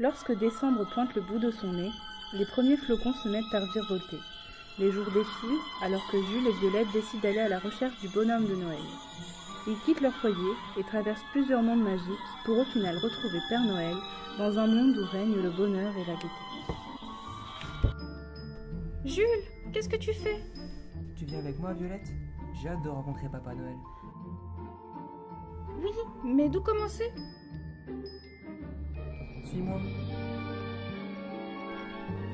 Lorsque décembre pointe le bout de son nez, les premiers flocons se mettent à virevolter. Les jours défilent alors que Jules et Violette décident d'aller à la recherche du bonhomme de Noël. Ils quittent leur foyer et traversent plusieurs mondes magiques pour au final retrouver Père Noël dans un monde où règne le bonheur et la gaieté. Jules, qu'est-ce que tu fais? Tu viens avec moi, Violette? J'ai hâte de rencontrer Papa Noël. Oui, mais d'où commencer? Suis-moi.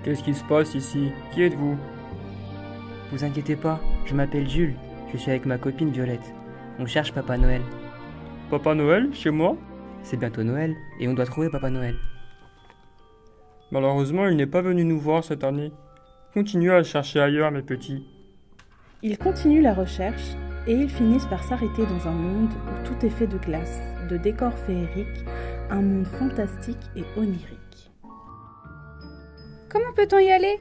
Qu'est-ce qui se passe ici? Qui êtes-vous? Vous inquiétez pas, je m'appelle Jules. Je suis avec ma copine Violette. On cherche Papa Noël. Papa Noël, chez moi? C'est bientôt Noël et on doit trouver Papa Noël. Malheureusement, il n'est pas venu nous voir cette année. Continuez à chercher ailleurs, mes petits. Ils continuent la recherche et ils finissent par s'arrêter dans un monde où tout est fait de glace, de décors féeriques, un monde fantastique et onirique. Comment peut-on y aller?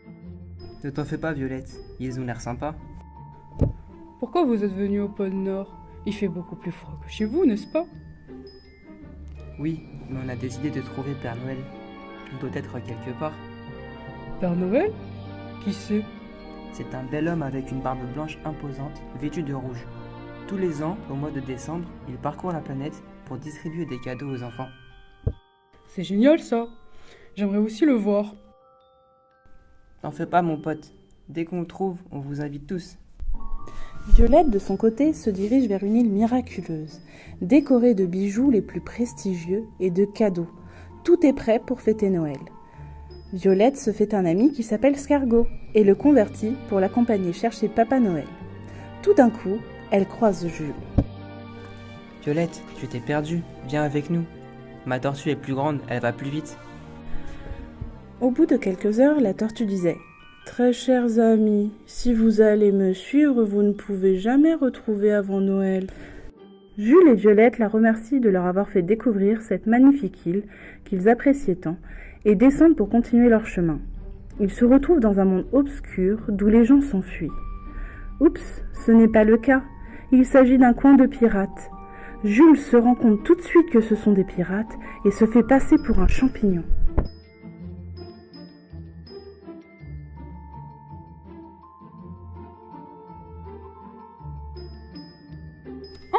Ne t'en fais pas, Violette. Ils ont l'air sympas. Pourquoi vous êtes venu au pôle Nord? Il fait beaucoup plus froid que chez vous, n'est-ce pas? Oui, mais on a décidé de trouver Père Noël. Il doit être quelque part. Père Noël? Qui c'est? C'est un bel homme avec une barbe blanche imposante, vêtu de rouge. Tous les ans, au mois de décembre, il parcourt la planète pour distribuer des cadeaux aux enfants. C'est génial ça. J'aimerais aussi le voir. T'en fais pas, mon pote. Dès qu'on le trouve, on vous invite tous. Violette, de son côté, se dirige vers une île miraculeuse, décorée de bijoux les plus prestigieux et de cadeaux. Tout est prêt pour fêter Noël. Violette se fait un ami qui s'appelle Scargot et le convertit pour l'accompagner chercher Papa Noël. Tout d'un coup, elle croise Jules. Violette, je t'ai perdue. Viens avec nous. Ma tortue est plus grande, elle va plus vite. Au bout de quelques heures, la tortue disait « Très chers amis, si vous allez me suivre, vous ne pouvez jamais retrouver avant Noël. » Jules et Violette la remercient de leur avoir fait découvrir cette magnifique île qu'ils appréciaient tant et descendent pour continuer leur chemin. Ils se retrouvent dans un monde obscur d'où les gens s'enfuient. Oups, ce n'est pas le cas. Il s'agit d'un coin de pirates. Jules se rend compte tout de suite que ce sont des pirates et se fait passer pour un champignon.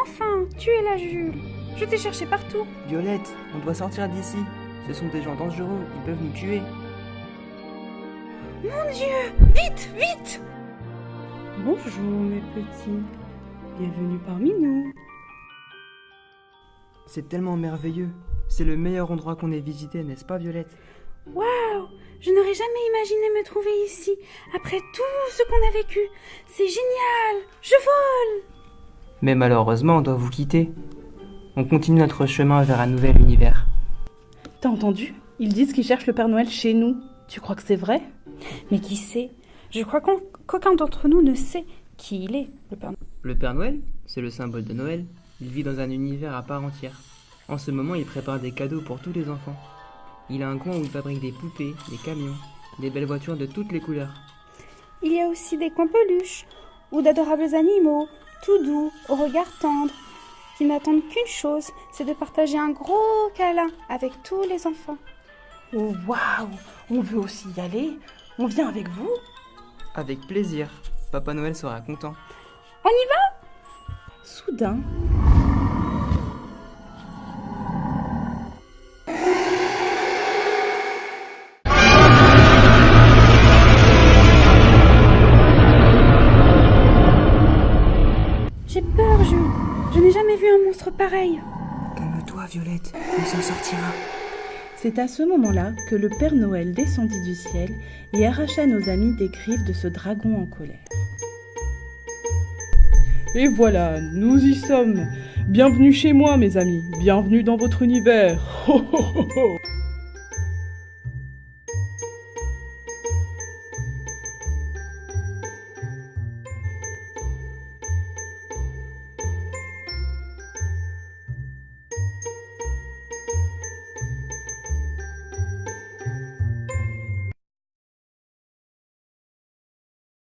Enfin, tu es là, Jules. Je t'ai cherché partout. Violette, on doit sortir d'ici. Ce sont des gens dangereux, ils peuvent nous tuer. Mon Dieu, vite, vite! Bonjour mes petits. Bienvenue parmi nous. C'est tellement merveilleux. C'est le meilleur endroit qu'on ait visité, n'est-ce pas, Violette? Waouh! Je n'aurais jamais imaginé me trouver ici, après tout ce qu'on a vécu. C'est génial! Je vole! Mais malheureusement, on doit vous quitter. On continue notre chemin vers un nouvel univers. T'as entendu? Ils disent qu'ils cherchent le Père Noël chez nous. Tu crois que c'est vrai? Mais qui sait? Je crois qu'aucun d'entre nous ne sait qui il est, le Père Noël. Le Père Noël, c'est le symbole de Noël. Il vit dans un univers à part entière. En ce moment, il prépare des cadeaux pour tous les enfants. Il a un coin où il fabrique des poupées, des camions, des belles voitures de toutes les couleurs. Il y a aussi des coins peluches, ou d'adorables animaux, tout doux, au regard tendre, qui n'attendent qu'une chose, c'est de partager un gros câlin avec tous les enfants. Oh waouh! On veut aussi y aller. On vient avec vous? Avec plaisir. Papa Noël sera content. On y va? Soudain, J'ai peur, Jules. Je n'ai jamais vu un monstre pareil. Calme-toi, Violette. On s'en sortira. c'est à ce moment-là que le Père Noël descendit du ciel et arracha nos amis des griffes de ce dragon en colère. Et voilà, nous y sommes. Bienvenue chez moi mes amis. Bienvenue dans votre univers. Ho, ho, ho, ho.